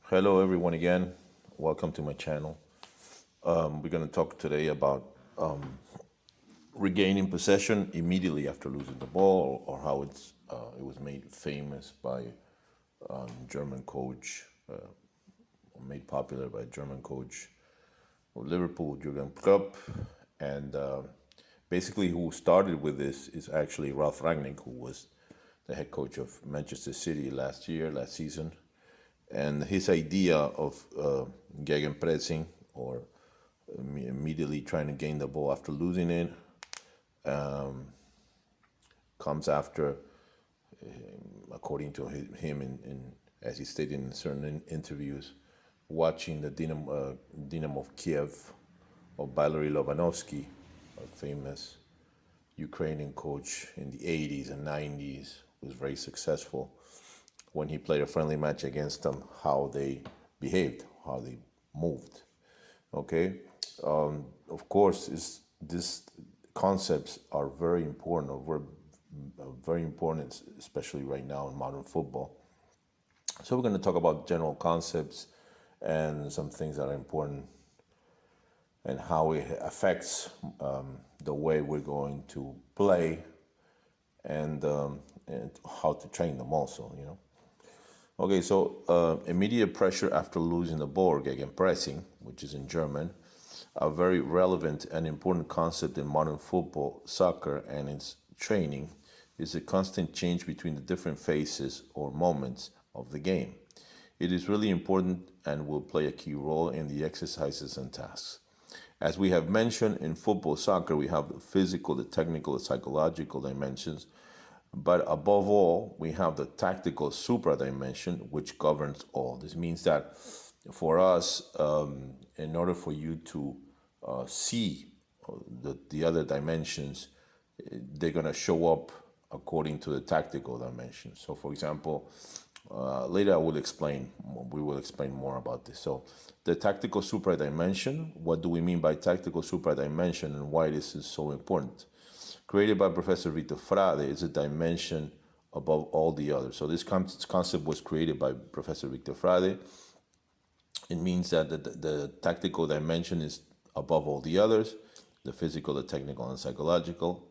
Hello, everyone, again. Welcome to my channel. We're going to talk today about regaining possession immediately after losing the ball, or how it was made famous by German coach, made popular by German coach of Liverpool, Jurgen Klopp, and basically who started with this is actually Ralf Rangnick, who was the head coach of Manchester City last season. And his idea of Gegenpressing, or immediately trying to gain the ball after losing it, comes after, according to him, as he stated in certain interviews, watching the Dynamo of Kiev of Valery Lobanovsky, a famous Ukrainian coach in the 80s and 90s, was very successful. When he played a friendly match against them, how they behaved, how they moved. Okay, of course, these concepts are very important, or very important, especially right now in modern football. So we're going to talk about general concepts and some things that are important and how it affects the way we're going to play, and how to train them also. Okay, so immediate pressure after losing the ball, Gegenpressing, which is in German, a very relevant and important concept in modern football, soccer, and its training, is a constant change between the different phases or moments of the game. It is really important and will play a key role in the exercises and tasks. As we have mentioned, in football, soccer, we have the physical, the technical, the psychological dimensions, but above all, we have the tactical supra-dimension, which governs all. This means that for us, in order for you to see the other dimensions, they're going to show up according to the tactical dimension. So, for example, later we will explain more about this. So, the tactical supra-dimension, what do we mean by tactical supra-dimension and why this is so important? Created by Professor Victor Frade, is a dimension above all the others. So this concept was created by Professor Victor Frade. It means that the tactical dimension is above all the others, the physical, the technical, and psychological,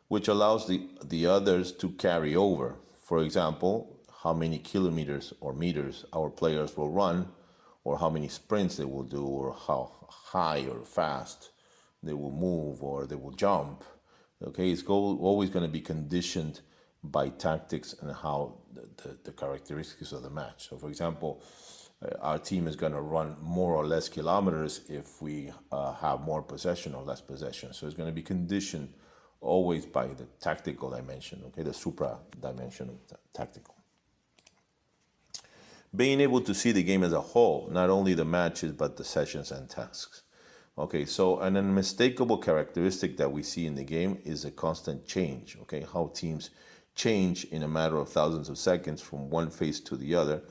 which allows the others to carry over. For example, how many kilometers or meters our players will run, or how many sprints they will do, or how high or fast they will move, or they will jump. Okay, it's always going to be conditioned by tactics and how the characteristics of the match. So, for example, our team is going to run more or less kilometers if we have more possession or less possession. So it's going to be conditioned always by the tactical dimension, okay, the supra dimension of tactical. Being able to see the game as a whole, not only the matches, but the sessions and tasks. Okay, so an unmistakable characteristic that we see in the game is a constant change. Okay, how teams change in a matter of thousands of seconds from one phase to the other,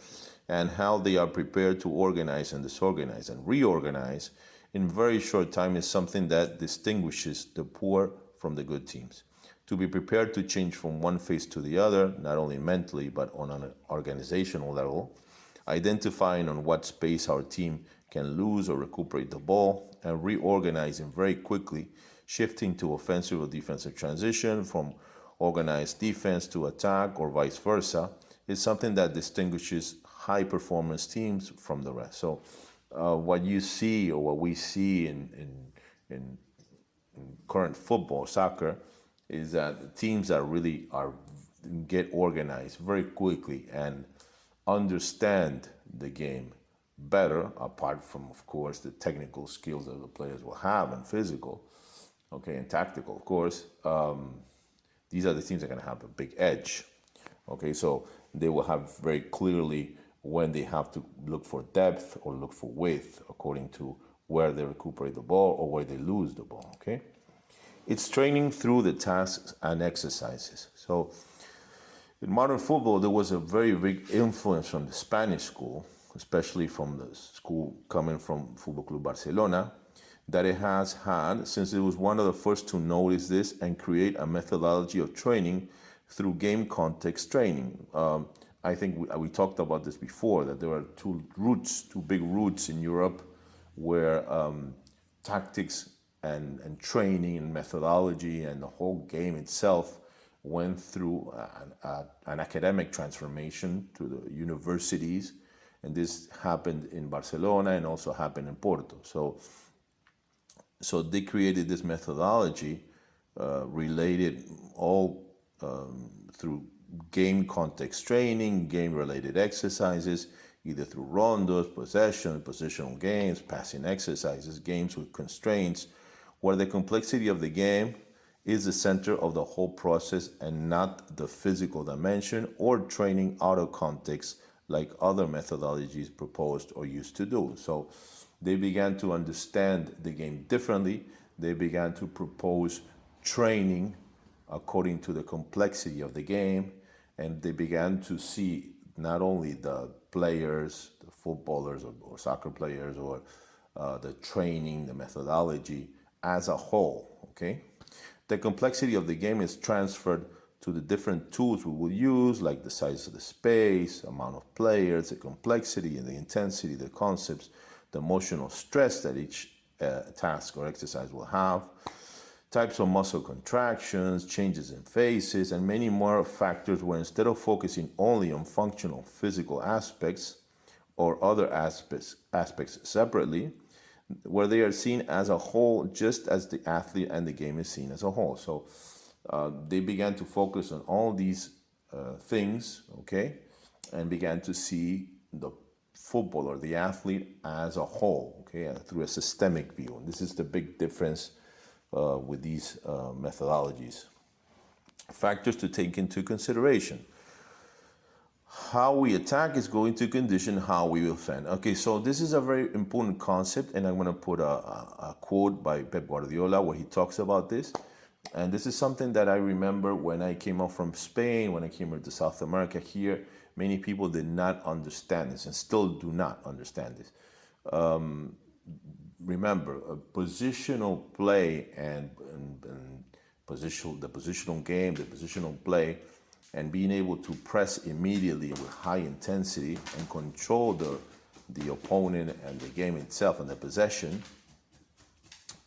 and how they are prepared to organize and disorganize and reorganize in very short time is something that distinguishes the poor from the good teams. To be prepared to change from one phase to the other, not only mentally, but on an organizational level, identifying on what space our team can lose or recuperate the ball, and reorganizing very quickly, shifting to offensive or defensive transition from organized defense to attack or vice versa, is something that distinguishes high performance teams from the rest. So what you see, or what we see in current football, soccer, is that teams that really get organized very quickly and understand the game better, apart from, of course, the technical skills that the players will have, and physical, okay, and tactical, of course. These are the teams that are going to have a big edge. Okay, so they will have very clearly when they have to look for depth or look for width, according to where they recuperate the ball or where they lose the ball. Okay, it's training through the tasks and exercises. So in modern football, there was a very big influence from the Spanish school, especially from the school coming from Football Club Barcelona, that it has had, since it was one of the first to notice this and create a methodology of training through game context training. I think we talked about this before, that there are two big roots in Europe where tactics and training and methodology and the whole game itself went through an academic transformation to the universities. And this happened in Barcelona and also happened in Porto. So they created this methodology related all through game context training, game-related exercises, either through rondos, possession, positional games, passing exercises, games with constraints, where the complexity of the game is the center of the whole process and not the physical dimension or training out of context like other methodologies proposed or used to do. So they began to understand the game differently. They began to propose training according to the complexity of the game, and they began to see not only the players, the footballers or soccer players, or the training, the methodology as a whole, okay? The complexity of the game is transferred to the different tools we will use, like the size of the space, amount of players, the complexity and the intensity, the concepts, the emotional stress that each task or exercise will have, types of muscle contractions, changes in phases, and many more factors where instead of focusing only on functional physical aspects or other aspects separately, where they are seen as a whole, just as the athlete and the game is seen as a whole. So they began to focus on all these things, okay, and began to see the footballer, the athlete as a whole, okay, through a systemic view. And this is the big difference with these methodologies. Factors to take into consideration. How we attack is going to condition how we defend. Okay, so this is a very important concept, and I'm going to put a quote by Pep Guardiola where he talks about this. And this is something that I remember when I came out from Spain, when I came to South America here, many people did not understand this and still do not understand this. Remember, positional play and the positional game, the positional play, and being able to press immediately with high intensity and control the opponent and the game itself and the possession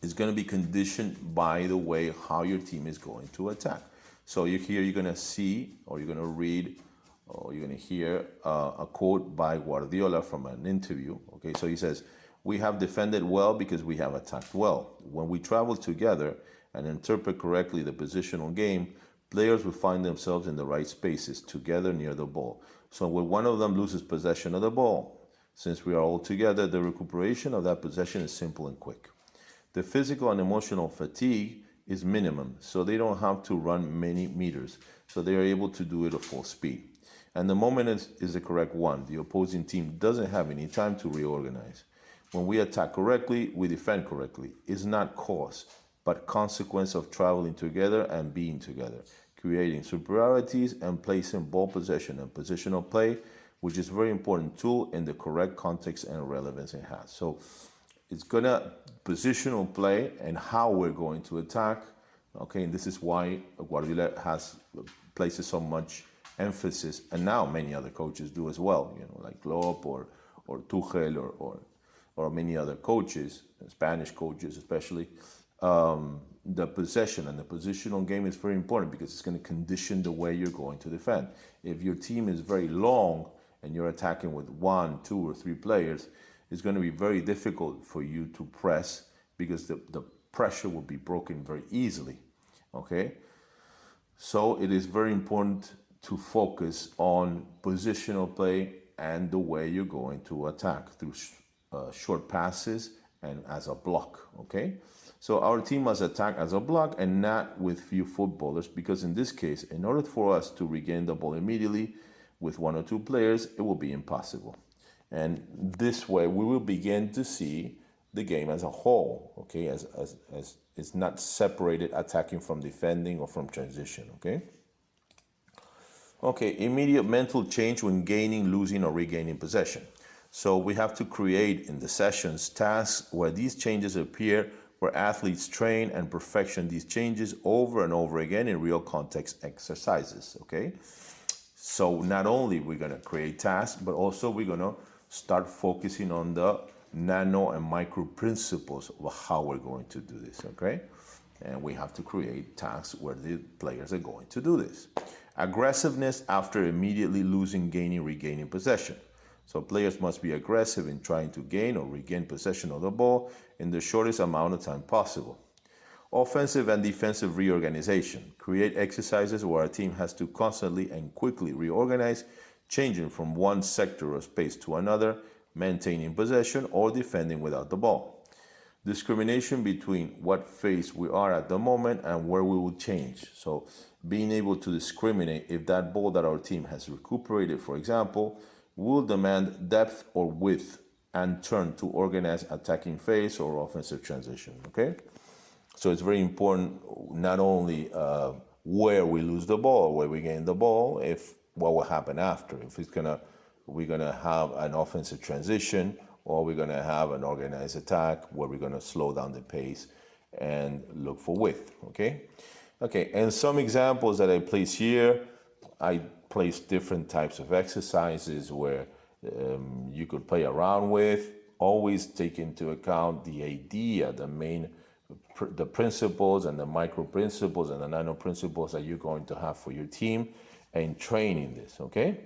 is going to be conditioned by the way how your team is going to attack. So you're going to see, or you're going to read, or you're going to hear a quote by Guardiola from an interview. Okay, so he says, "We have defended well because we have attacked well. When we travel together and interpret correctly the positional game, players will find themselves in the right spaces together near the ball. So when one of them loses possession of the ball, since we are all together, the recuperation of that possession is simple and quick. The physical and emotional fatigue is minimum, so they don't have to run many meters, so they are able to do it at full speed. And the moment is the correct one. The opposing team doesn't have any time to reorganize. When we attack correctly, we defend correctly. It's not cause, but consequence of traveling together and being together, creating superiorities and placing ball possession and positional play, which is a very important tool in the correct context and relevance it has." So it's gonna positional play and how we're going to attack. Okay, and this is why Guardiola places so much emphasis, and now many other coaches do as well. Like Klopp or Tuchel or many other coaches, Spanish coaches especially. The possession and the positional game is very important because it's going to condition the way you're going to defend. If your team is very long and you're attacking with 1, 2, or 3 players, it's going to be very difficult for you to press because the pressure will be broken very easily, okay? So it is very important to focus on positional play and the way you're going to attack through short passes and as a block, okay? So our team must attack as a block and not with few footballers, because in this case, in order for us to regain the ball immediately with 1 or 2 players, it will be impossible. And this way, we will begin to see the game as a whole, okay? As it's not separated attacking from defending or from transition, okay? Okay, immediate mental change when gaining, losing, or regaining possession. So we have to create in the sessions tasks where these changes appear, where athletes train and perfection these changes over and over again in real context exercises, okay? So not only we're going to create tasks, but also we're going to start focusing on the nano and micro principles of how we're going to do this, okay? And we have to create tasks where the players are going to do this. Aggressiveness after immediately losing, gaining, regaining possession. So players must be aggressive in trying to gain or regain possession of the ball in the shortest amount of time possible. Offensive and defensive reorganization. Create exercises where a team has to constantly and quickly reorganize, changing from one sector of space to another, maintaining possession or defending without the ball. Discrimination between what phase we are at the moment and where we will change. So being able to discriminate if that ball that our team has recuperated, for example, will demand depth or width and turn to organize attacking phase or offensive transition, okay? So it's very important not only where we lose the ball, where we gain the ball, if what will happen after. If we're gonna have an offensive transition, or we're gonna have an organized attack where we're gonna slow down the pace and look for width. Okay. Okay. And some examples that I place here, I place different types of exercises where you could play around with. Always take into account the idea, the principles and the micro principles and the nano principles that you're going to have for your team and training this, okay?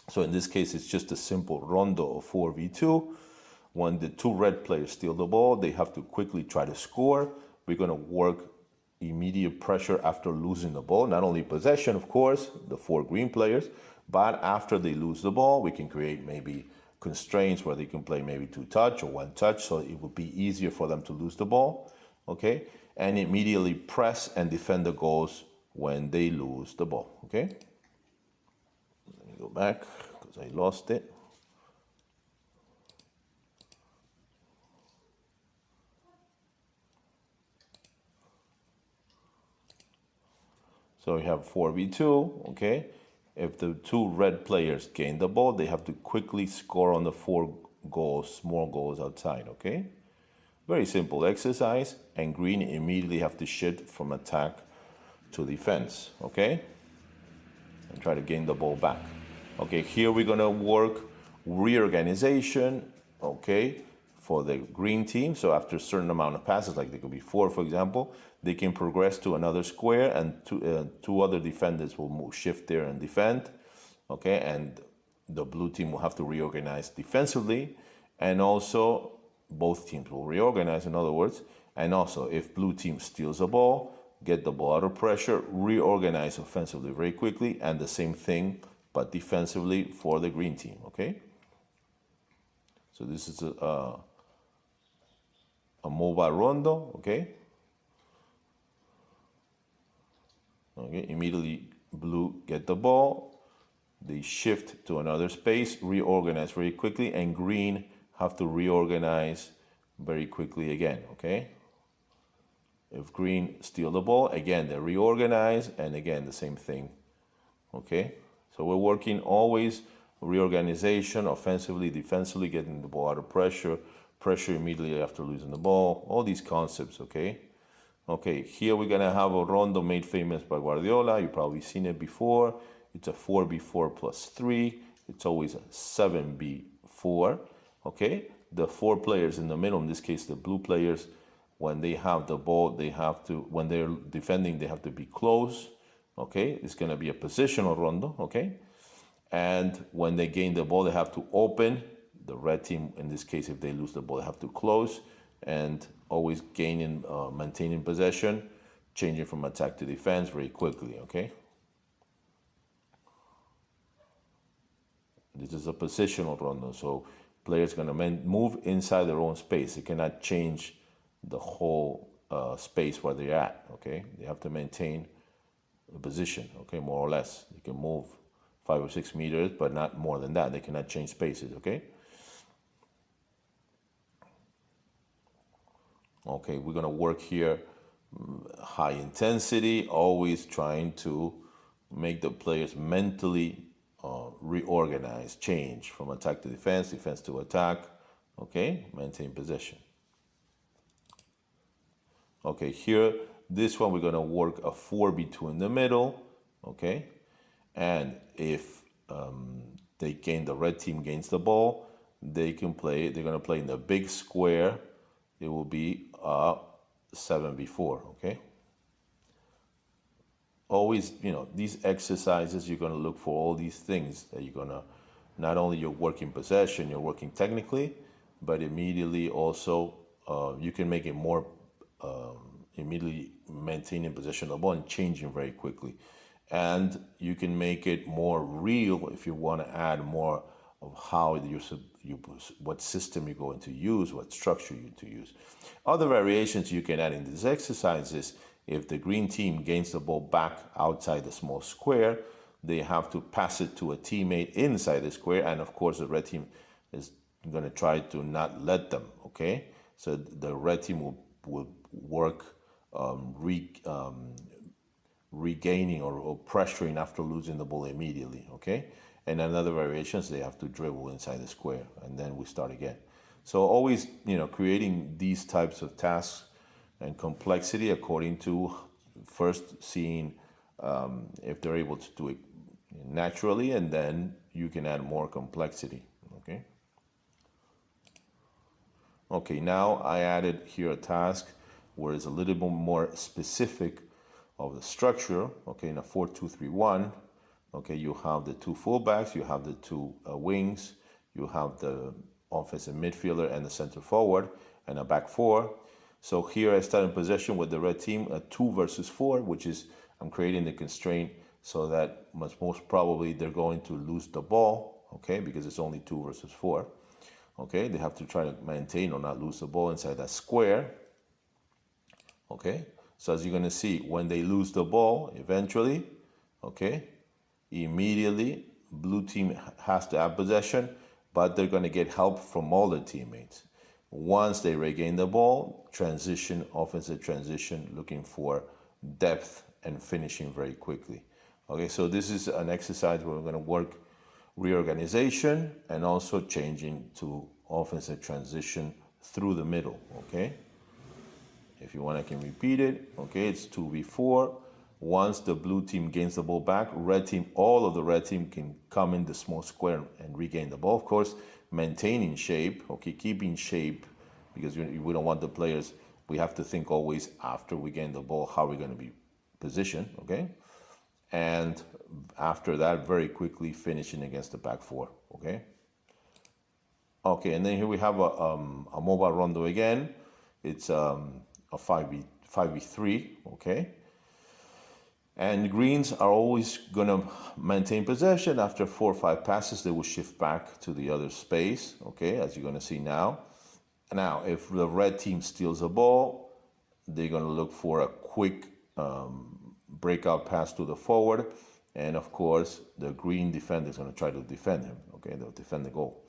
So in this case, it's just a simple rondo of 4v2. When the two red players steal the ball, they have to quickly try to score. We're gonna work immediate pressure after losing the ball, not only possession, of course, the four green players, but after they lose the ball, we can create maybe constraints where they can play maybe two touch or one touch, so it would be easier for them to lose the ball, okay? And immediately press and defend the goals when they lose the ball, okay? Let me go back because I lost it. So we have 4v2, okay? If the two red players gain the ball, they have to quickly score on the four goals, small goals outside, okay? Very simple exercise, and green immediately have to shift from attack to defense, okay? And try to gain the ball back. Okay, here we're gonna work reorganization, okay, for the green team. So after a certain amount of passes, like there could be 4, for example, they can progress to another square, and two other defenders will shift there and defend, okay? And the blue team will have to reorganize defensively, and also both teams will reorganize, in other words. And also, if blue team steals the ball, get the ball out of pressure, reorganize offensively very quickly, and the same thing, but defensively for the green team, okay? So this is a mobile rondo, okay? Okay, immediately blue get the ball, they shift to another space, reorganize very quickly, and green have to reorganize very quickly again, okay? If green steal the ball, again, they reorganize, and again, the same thing, okay? So we're working always reorganization, offensively, defensively, getting the ball out of pressure, pressure immediately after losing the ball, all these concepts, okay? Okay, here we're gonna have a rondo made famous by Guardiola. You've probably seen it before. It's a 4v4 plus 3. It's always a 7v4, okay? The 4 players in the middle, in this case, the blue players, when they have the ball, they have to, when they're defending, they have to be close, okay? It's gonna be a positional rondo, okay? And when they gain the ball, they have to open. The red team, in this case, if they lose the ball, they have to close, and always gaining, maintaining possession, changing from attack to defense very quickly, okay? This is a positional rondo, so players gonna move inside their own space. They cannot change the whole space where they're at, okay? They have to maintain the position, okay, more or less. You can move 5 or 6 meters, but not more than that. They cannot change spaces, okay? Okay, we're gonna work here high intensity, always trying to make the players mentally reorganize, change from attack to defense, defense to attack, okay? Maintain possession. Okay, here, this one we're gonna work a 4v2 in the middle, okay? And if the red team gains the ball, they're going to play in the big square. It will be 7v4, okay? Always, these exercises, you're going to look for all these things that you're going to, not only you're working possession, you're working technically, but immediately also you can make it more immediately maintaining possession of the ball and changing very quickly. And you can make it more real if you want to add more of how what system you're going to use, what structure you to use. Other variations you can add in these exercises: if the green team gains the ball back outside the small square, they have to pass it to a teammate inside the square, and of course the red team is going to try to not let them, okay? So the red team will work regaining or pressuring after losing the ball immediately, okay? And another variations, they have to dribble inside the square, and then we start again. So always, creating these types of tasks and complexity according to first seeing if they're able to do it naturally, and then you can add more complexity, okay? Okay, now I added here a task where it's a little bit more specific of the structure, okay, in a 4-2-3-1, okay, you have the two fullbacks, you have the two wings, you have the offensive midfielder and the center forward, and a back four. So here I start in possession with the red team, a 2 versus 4, which is, I'm creating the constraint so that most probably they're going to lose the ball, okay, because it's only 2 versus 4. Okay, they have to try to maintain or not lose the ball inside that square. Okay, so as you're going to see, when they lose the ball, eventually, okay, immediately, blue team has to have possession, but they're going to get help from all their teammates. Once they regain the ball, transition, offensive transition, looking for depth and finishing very quickly. Okay, so this is an exercise where we're going to work reorganization and also changing to offensive transition through the middle, okay? If you want, I can repeat it. Okay, it's 2v4. Once the blue team gains the ball back, all of the red team can come in the small square and regain the ball. Of course, maintaining shape, okay, keeping shape, because we don't want the players, we have to think always after we gain the ball, how we're going to be positioned, okay? And after that, very quickly finishing against the back four, okay? Okay, and then here we have a mobile rondo again. It's a 5v3, okay? And greens are always going to maintain possession. After 4 or 5 passes, they will shift back to the other space, okay, as you're going to see now. Now, if the red team steals the ball, they're going to look for a quick breakout pass to the forward. And of course, the green defender is going to try to defend him, okay? They'll defend the goal.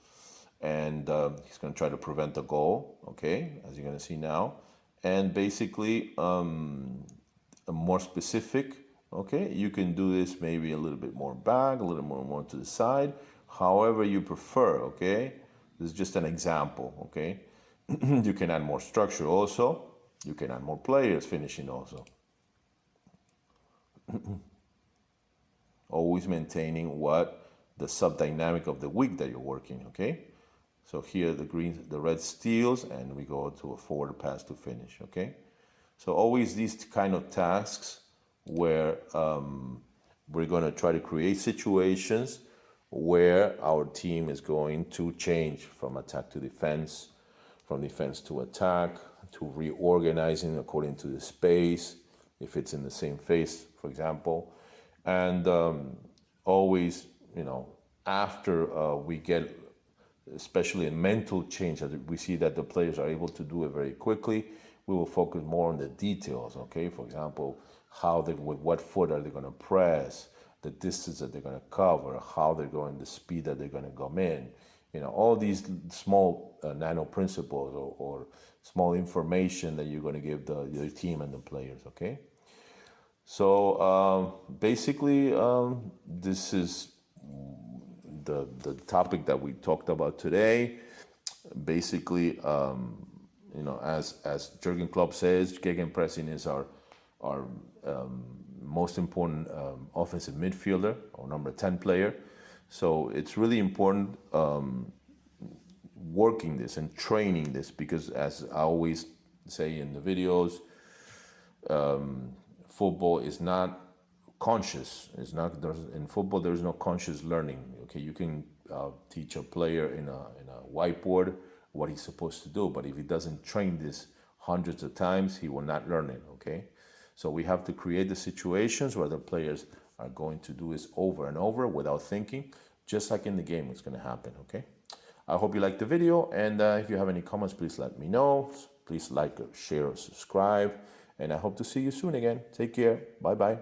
And he's going to try to prevent the goal, okay, as you're going to see now. And basically, more specific, okay, you can do this maybe a little bit more back, a little more to the side, however you prefer, okay? This is just an example, okay? You can add more structure also. You can add more players finishing also. Always maintaining the subdynamic of the week that you're working, okay? So here the red steals, and we go to a forward pass to finish, okay? So always these kind of tasks where we're going to try to create situations where our team is going to change from attack to defense, from defense to attack, to reorganizing according to the space, if it's in the same phase, for example. And always, after we get, especially in mental change, that we see that the players are able to do it very quickly, we will focus more on the details, okay? For example, with what foot are they going to press, the distance that they're going to cover, how they're going, the speed that they're going to come in. All these small nano principles or small information that you're going to give the team and the players, okay? So basically, this is the topic that we talked about today. Basically, as Jurgen Klopp says, Gegenpressing is our most important offensive midfielder or number 10 player. So it's really important working this and training this, because as I always say in the videos, football is not conscious. It's not, in football there's no conscious learning. Okay, you can teach a player in a whiteboard what he's supposed to do, but if he doesn't train this hundreds of times, he will not learn it. Okay, so we have to create the situations where the players are going to do this over and over without thinking, just like in the game it's going to happen. Okay, I hope you liked the video, and if you have any comments, please let me know. Please like, share, or subscribe, and I hope to see you soon again. Take care. Bye bye.